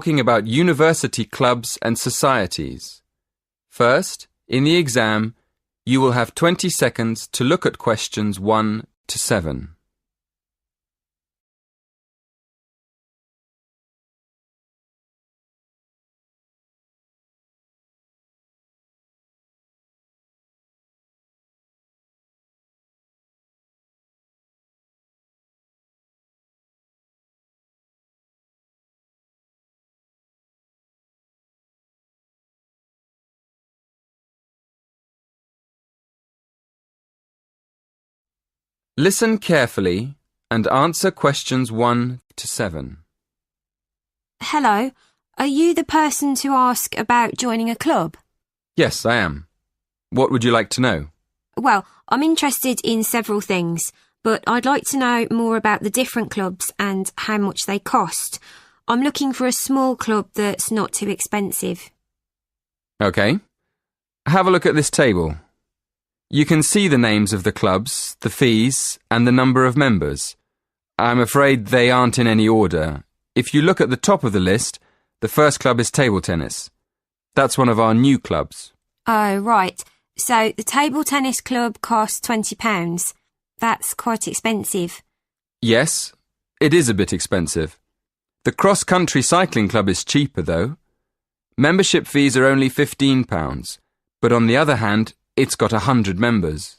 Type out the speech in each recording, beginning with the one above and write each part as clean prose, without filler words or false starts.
talking about university clubs and societies. First, in the exam, you will have 20 seconds to look at questions 1 to 7. Listen carefully and answer questions 1 to 7. Hello, are you the person to ask about joining a club? Yes, I am. What would you like to know? Well, I'm interested in several things, but I'd like to know more about the different clubs and how much they cost. I'm looking for a small club that's not too expensive. OK. Have a look at this table. You can see the names of the clubs, the fees, and the number of members. I'm afraid they aren't in any order. If you look at the top of the list, the first club is table tennis. That's one of our new clubs. Oh, right. So the table tennis club costs £20. That's quite expensive. Yes, it is a bit expensive. The cross-country cycling club is cheaper, though. Membership fees are only £15, but on the other hand, it's got 100 members.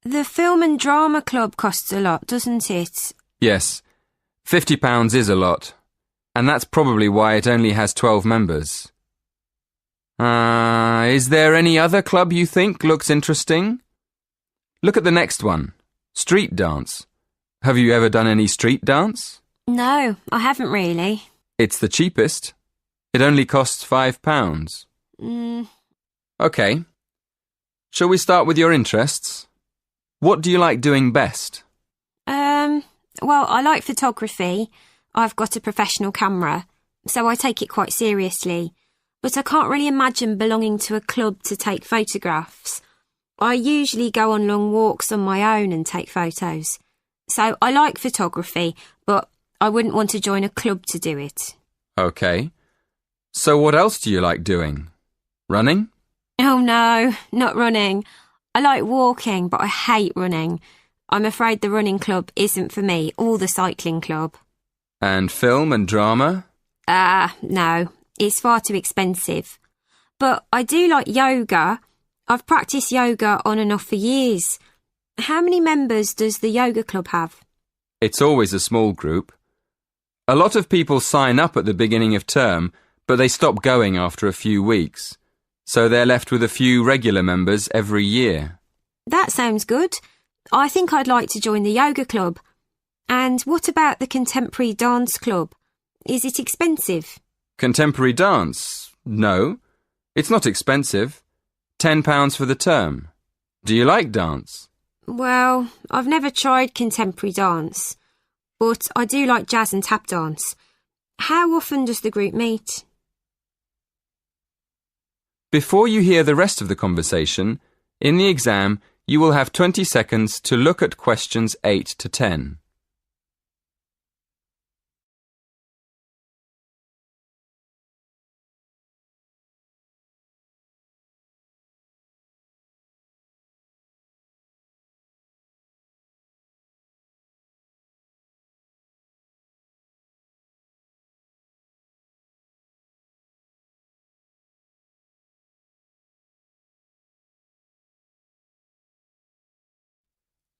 The film and drama club costs a lot, doesn't it? Yes, £50 is a lot, and that's probably why it only has 12 members. Is there any other club you think looks interesting? Look at the next one, street dance. Have you ever done any street dance? No, I haven't really. It's the cheapest. It only costs £5. OK. Shall we start with your interests? What do you like doing best? Well, I like photography. I've got a professional camera, so I take it quite seriously. But I can't really imagine belonging to a club to take photographs. I usually go on long walks on my own and take photos. So I like photography, but I wouldn't want to join a club to do it. OK. So what else do you like doing? Running? Oh no, not running. I like walking, but I hate running. I'm afraid the running club isn't for me, or the cycling club. And film and drama? No, it's far too expensive. But I do like yoga. I've practiced yoga on and off for years. How many members does the yoga club have? It's always a small group. A lot of people sign up at the beginning of term, but they stop going after a few weeks. So they're left with a few regular members every year. That sounds good. I think I'd like to join the yoga club. And what about the contemporary dance club? Is it expensive? Contemporary dance? No. It's not expensive. £10 for the term. Do you like dance? Well, I've never tried contemporary dance, but I do like jazz and tap dance. How often does the group meet? Before you hear the rest of the conversation, in the exam, you will have 20 seconds to look at questions 8 to 10.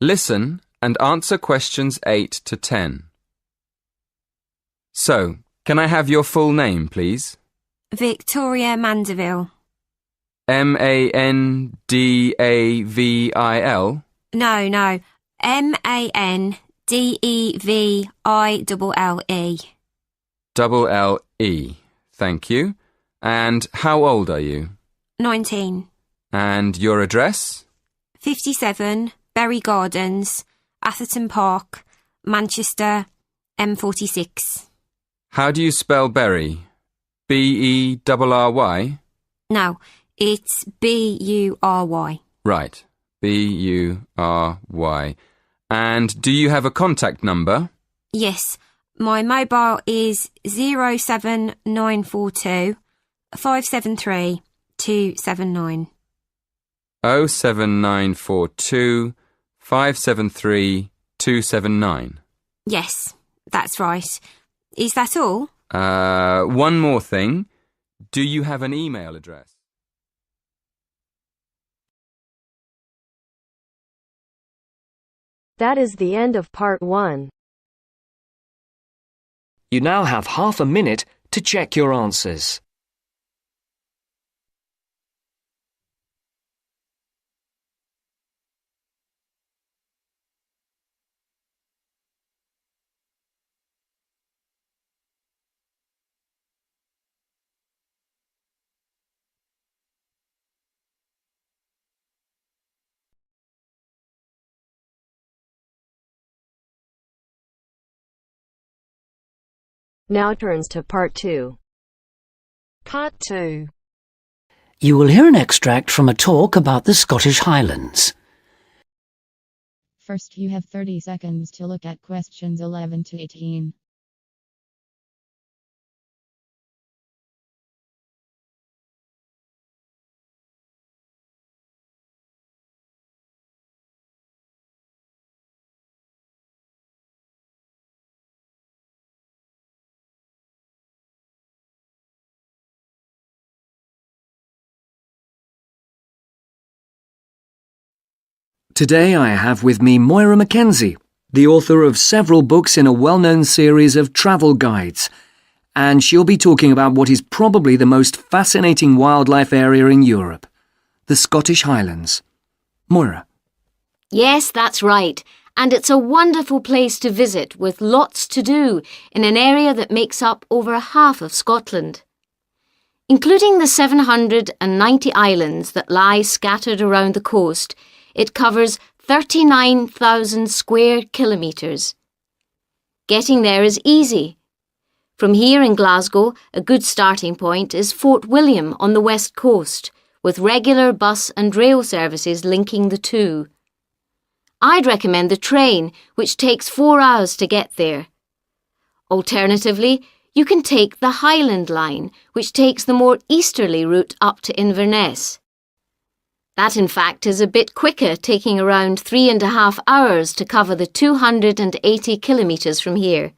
Listen and answer questions 8 to 10. So, can I have your full name, please? Victoria Mandeville. Mandavil? No. Mandeville. Double-L-E. Thank you. And how old are you? 19. And your address? 57, Bury Gardens, Atherton Park, Manchester, M46. How do you spell Bury? B-E-R-R-Y? No, it's B-U-R-Y. Right, B-U-R-Y. And do you have a contact number? Yes, My mobile is 07942 573 279. 07942 573 279. Yes, that's right. Is that all? One more thing. Do you have an email address? That is the end of part 1. You now have half a minute to check your answers. Now turns to part 2. Part 2. You will hear an extract from a talk about the Scottish Highlands. First, you have 30 seconds to look at questions 11 to 18. Today I have with me Moira Mackenzie, the author of several books in a well-known series of travel guides, and she'll be talking about what is probably the most fascinating wildlife area in Europe, the Scottish Highlands. Moira. Yes, that's right. And it's a wonderful place to visit with lots to do in an area that makes up over half of Scotland. Including the 790 islands that lie scattered around the coast, it covers 39,000 square kilometres. Getting there is easy. From here in Glasgow, a good starting point is Fort William on the west coast, with regular bus and rail services linking the two. I'd recommend the train, which takes 4 hours to get there. Alternatively, you can take the Highland Line, which takes the more easterly route up to Inverness. That, in fact, is a bit quicker, taking around 3.5 hours to cover the 280 kilometres from here.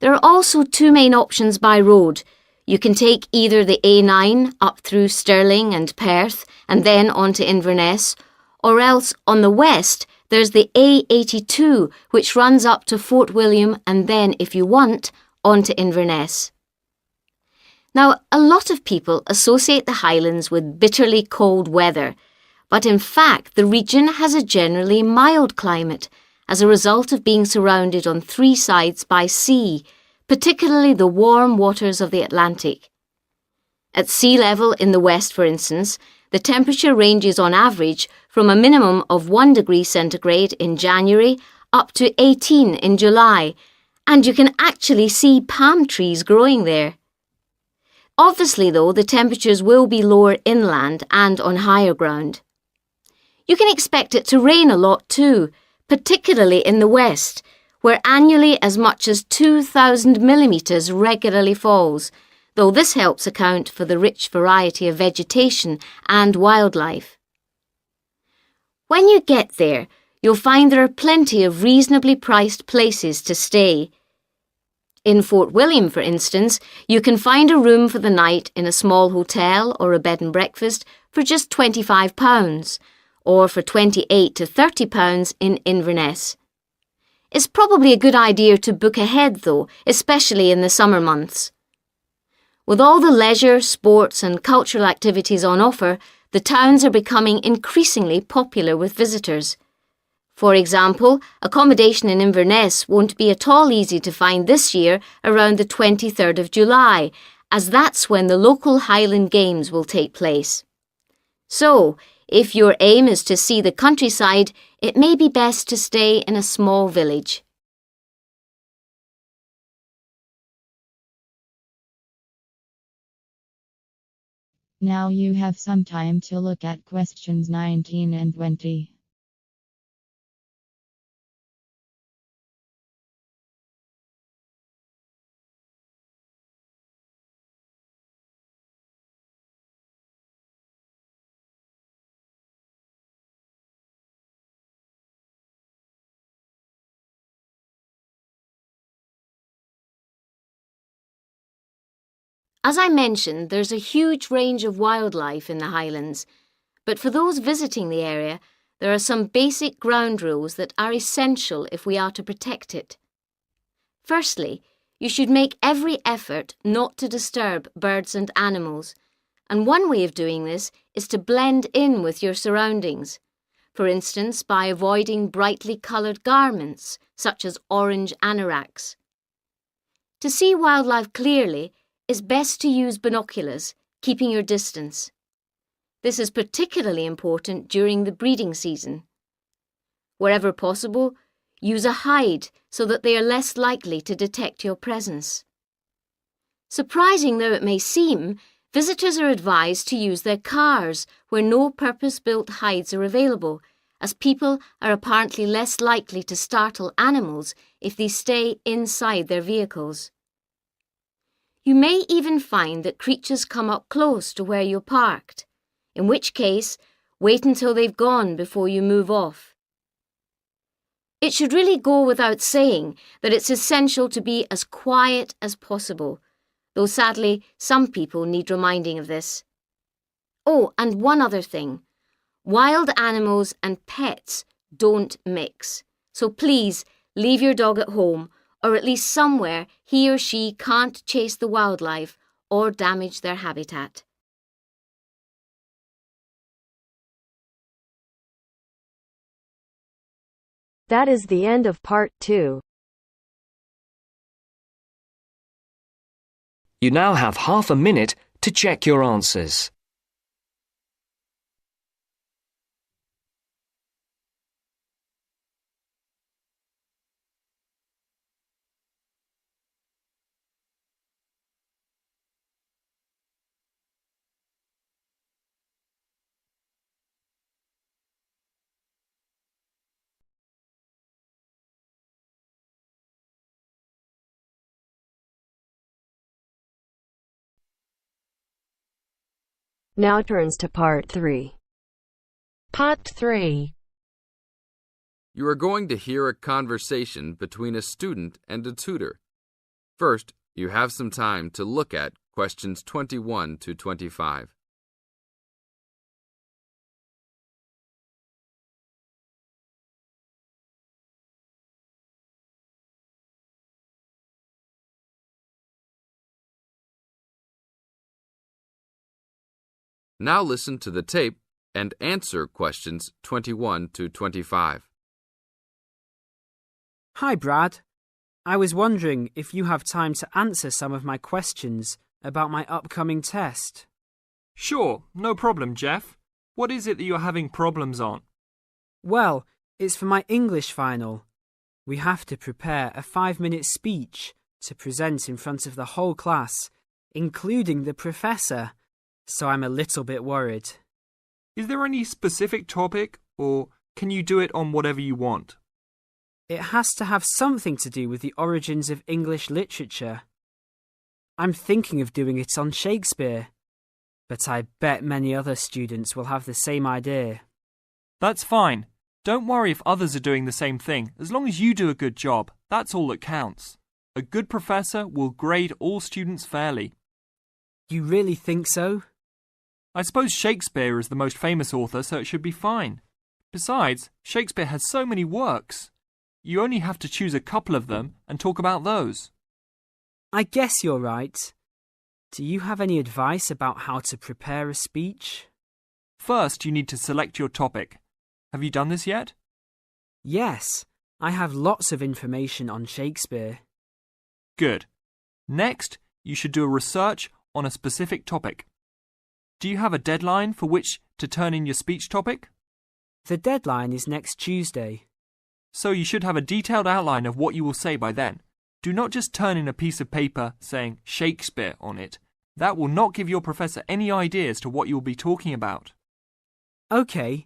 There are also 2 main options by road. You can take either the A9 up through Stirling and Perth and then on to Inverness, or else on the west there's the A82 which runs up to Fort William and then, if you want, on to Inverness. Now, a lot of people associate the Highlands with bitterly cold weather, but in fact the region has a generally mild climate as a result of being surrounded on 3 sides by sea, particularly the warm waters of the Atlantic. At sea level in the west, for instance, the temperature ranges on average from a minimum of 1 degree centigrade in January up to 18 in July, and you can actually see palm trees growing there. Obviously, though, the temperatures will be lower inland and on higher ground. You can expect it to rain a lot too, particularly in the west, where annually as much as 2,000 millimetres regularly falls, though this helps account for the rich variety of vegetation and wildlife. When you get there, you'll find there are plenty of reasonably priced places to stay. In Fort William, for instance, you can find a room for the night in a small hotel or a bed and breakfast for just £25, or for £28 to £30 in Inverness. It's probably a good idea to book ahead though, especially in the summer months. With all the leisure, sports and cultural activities on offer, the towns are becoming increasingly popular with visitors. For example, accommodation in Inverness won't be at all easy to find this year around the 23rd of July, as that's when the local Highland Games will take place. So, if your aim is to see the countryside, it may be best to stay in a small village. Now you have some time to look at questions 19 and 20. As I mentioned, there's a huge range of wildlife in the Highlands, but for those visiting the area, there are some basic ground rules that are essential if we are to protect it. Firstly, you should make every effort not to disturb birds and animals, and one way of doing this is to blend in with your surroundings, for instance by avoiding brightly coloured garments such as orange anoraks. To see wildlife clearly, it's best to use binoculars, keeping your distance. This is particularly important during the breeding season. Wherever possible, use a hide so that they are less likely to detect your presence. Surprising though it may seem, visitors are advised to use their cars where no purpose-built hides are available, as people are apparently less likely to startle animals if they stay inside their vehicles. You may even find that creatures come up close to where you're parked, in which case, wait until they've gone before you move off. It should really go without saying that it's essential to be as quiet as possible, though sadly some people need reminding of this. Oh, and one other thing. Wild animals and pets don't mix, so please leave your dog at home or at least somewhere he or she can't chase the wildlife or damage their habitat. That is the end of part 2. You now have half a minute to check your answers. Now turns to part 3. Part 3. You are going to hear a conversation between a student and a tutor. First, you have some time to look at questions 21 to 25. Now listen to the tape and answer questions 21 to 25. Hi, Brad. I was wondering if you have time to answer some of my questions about my upcoming test. Sure, no problem, Jeff. What is it that you're having problems on? Well, it's for my English final. We have to prepare a 5-minute speech to present in front of the whole class, including the professor. So I'm a little bit worried. Is there any specific topic, or can you do it on whatever you want? It has to have something to do with the origins of English literature. I'm thinking of doing it on Shakespeare, but I bet many other students will have the same idea. That's fine. Don't worry if others are doing the same thing. As long as you do a good job, that's all that counts. A good professor will grade all students fairly. You really think so? I suppose Shakespeare is the most famous author, so it should be fine. Besides, Shakespeare has so many works. You only have to choose a couple of them and talk about those. I guess you're right. Do you have any advice about how to prepare a speech? First, you need to select your topic. Have you done this yet? Yes, I have lots of information on Shakespeare. Good. Next, you should do a research on a specific topic. Do you have a deadline for which to turn in your speech topic? The deadline is next Tuesday. So you should have a detailed outline of what you will say by then. Do not just turn in a piece of paper saying Shakespeare on it. That will not give your professor any idea as to what you will be talking about. OK.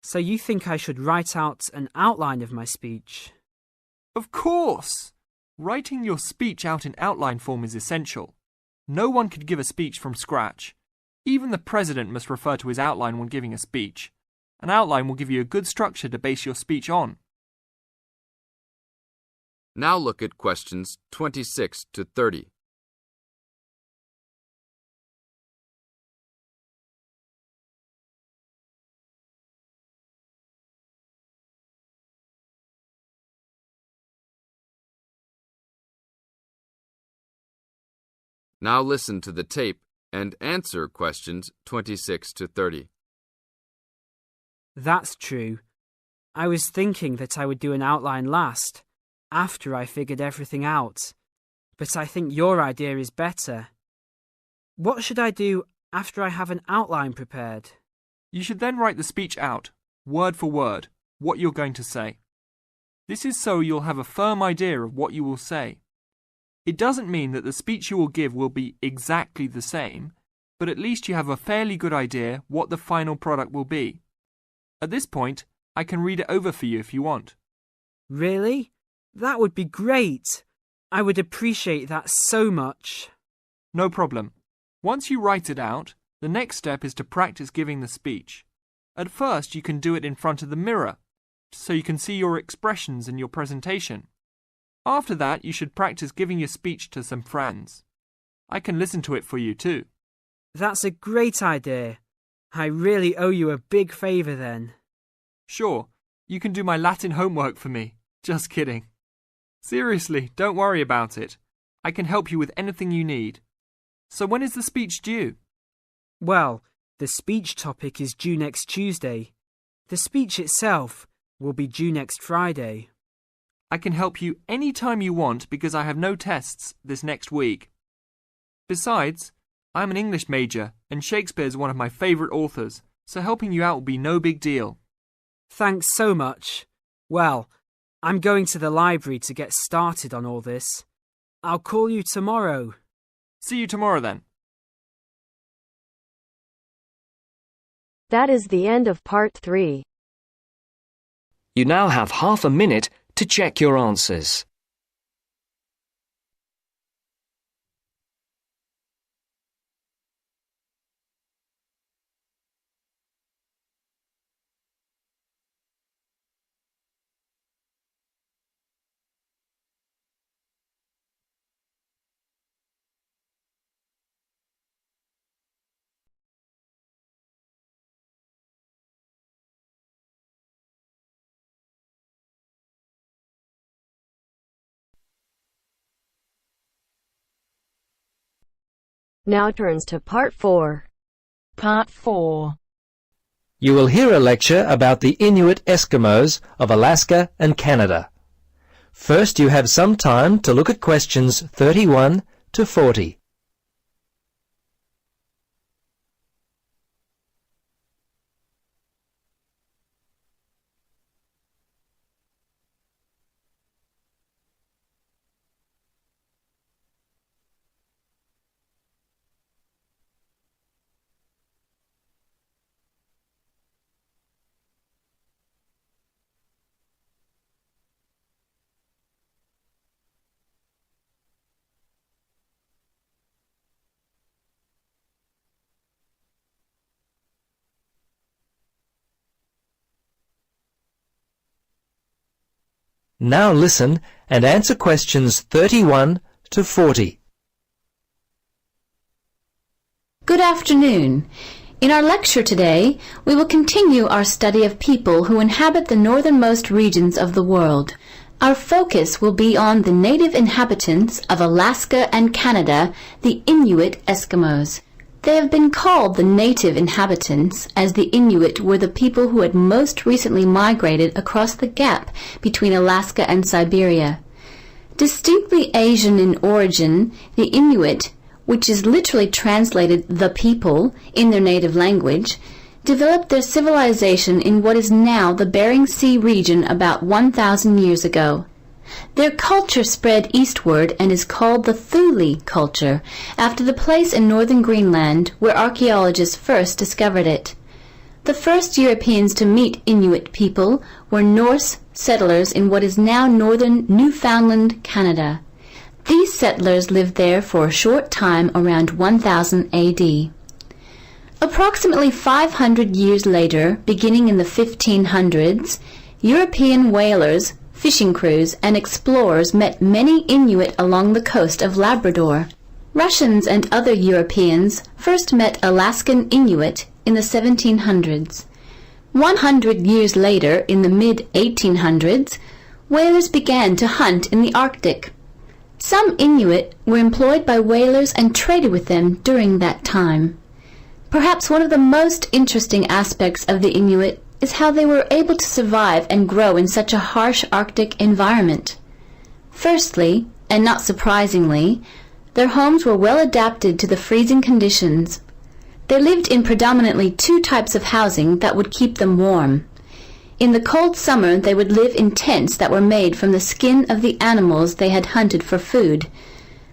So you think I should write out an outline of my speech? Of course! Writing your speech out in outline form is essential. No one could give a speech from scratch. Even the president must refer to his outline when giving a speech. An outline will give you a good structure to base your speech on. Now look at questions 26 to 30. Now listen to the tape and answer questions 26 to 30. That's true. I was thinking that I would do an outline last, after I figured everything out. But I think your idea is better. What should I do after I have an outline prepared? You should then write the speech out, word for word, what you're going to say. This is so you'll have a firm idea of what you will say. It doesn't mean that the speech you will give will be exactly the same, but at least you have a fairly good idea what the final product will be. At this point, I can read it over for you if you want. Really? That would be great. I would appreciate that so much. No problem. Once you write it out, the next step is to practice giving the speech. At first, you can do it in front of the mirror, so you can see your expressions in your presentation. After that, you should practice giving your speech to some friends. I can listen to it for you too. That's a great idea. I really owe you a big favour then. Sure, you can do my Latin homework for me. Just kidding. Seriously, don't worry about it. I can help you with anything you need. So when is the speech due? Well, the speech topic is due next Tuesday. The speech itself will be due next Friday. I can help you any time you want because I have no tests this next week. Besides, I'm an English major and Shakespeare is one of my favourite authors, so helping you out will be no big deal. Thanks so much. Well, I'm going to the library to get started on all this. I'll call you tomorrow. See you tomorrow then. That is the end of part 3. You now have half a minute to check your answers. Now turns to part 4. Part 4. You will hear a lecture about the Inuit Eskimos of Alaska and Canada. First, you have some time to look at questions 31 to 40. Now listen and answer questions 31 to 40. Good afternoon. In our lecture today, we will continue our study of people who inhabit the northernmost regions of the world. Our focus will be on the native inhabitants of Alaska and Canada, the Inuit Eskimos. They have been called the native inhabitants, as the Inuit were the people who had most recently migrated across the gap between Alaska and Siberia. Distinctly Asian in origin, the Inuit, which is literally translated the people in their native language, developed their civilization in what is now the Bering Sea region about 1,000 years ago. Their culture spread eastward and is called the Thule culture, after the place in northern Greenland where archaeologists first discovered it. The first Europeans to meet Inuit people were Norse settlers in what is now northern Newfoundland, Canada. These settlers lived there for a short time around 1000 AD. Approximately 500 years later, beginning in the 1500s, European whalers, fishing crews, and explorers met many Inuit along the coast of Labrador. Russians and other Europeans first met Alaskan Inuit in the 1700s. 100 years later, in the mid-1800s, whalers began to hunt in the Arctic. Some Inuit were employed by whalers and traded with them during that time. Perhaps one of the most interesting aspects of the Inuit is how they were able to survive and grow in such a harsh Arctic environment. Firstly, and not surprisingly, their homes were well adapted to the freezing conditions. They lived in predominantly two types of housing that would keep them warm. In the cold summer, they would live in tents that were made from the skin of the animals they had hunted for food,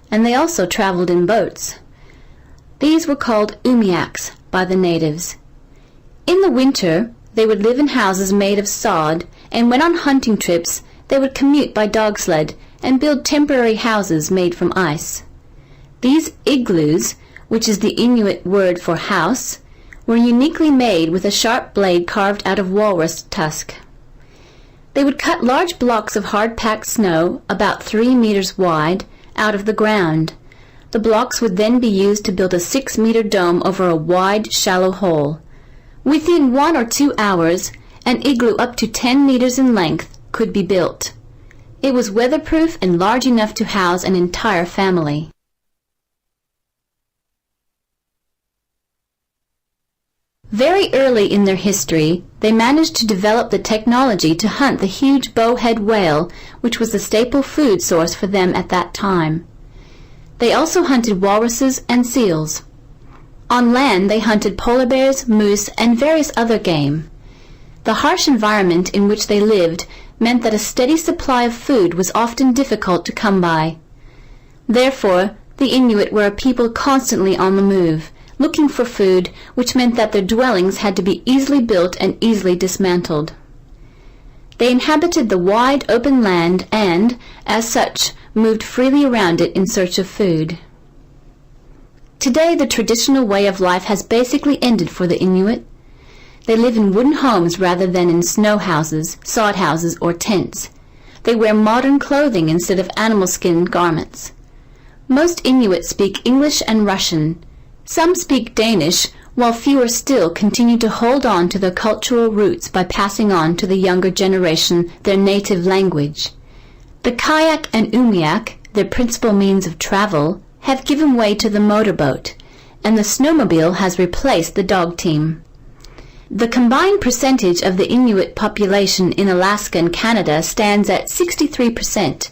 and they also traveled in boats. These were called umiaks by the natives. In the winter, they would live in houses made of sod, and when on hunting trips, they would commute by dog sled and build temporary houses made from ice. These igloos, which is the Inuit word for house, were uniquely made with a sharp blade carved out of walrus tusk. They would cut large blocks of hard-packed snow, about 3 meters wide, out of the ground. The blocks would then be used to build a 6-meter dome over a wide, shallow hole. Within 1 or 2 hours, an igloo up to 10 meters in length could be built. It was weatherproof and large enough to house an entire family. Very early in their history, they managed to develop the technology to hunt the huge bowhead whale, which was the staple food source for them at that time. They also hunted walruses and seals. On land, they hunted polar bears, moose, and various other game. The harsh environment in which they lived meant that a steady supply of food was often difficult to come by. Therefore, the Inuit were a people constantly on the move, looking for food, which meant that their dwellings had to be easily built and easily dismantled. They inhabited the wide open land and, as such, moved freely around it in search of food. Today, the traditional way of life has basically ended for the Inuit. They live in wooden homes rather than in snow houses, sod houses, or tents. They wear modern clothing instead of animal skin garments. Most Inuit speak English and Russian. Some speak Danish, while fewer still continue to hold on to their cultural roots by passing on to the younger generation their native language. The kayak and umiak, their principal means of travel, have given way to the motorboat, and the snowmobile has replaced the dog team. The combined percentage of the Inuit population in Alaska and Canada stands at 63%,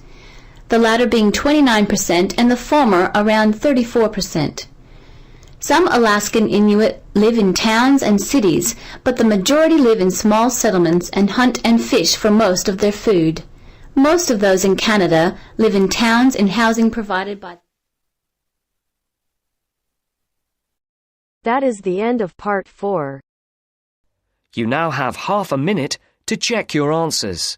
the latter being 29% and the former around 34%. Some Alaskan Inuit live in towns and cities, but the majority live in small settlements and hunt and fish for most of their food. Most of those in Canada live in towns and housing provided by. That is the end of part 4. You now have half a minute to check your answers.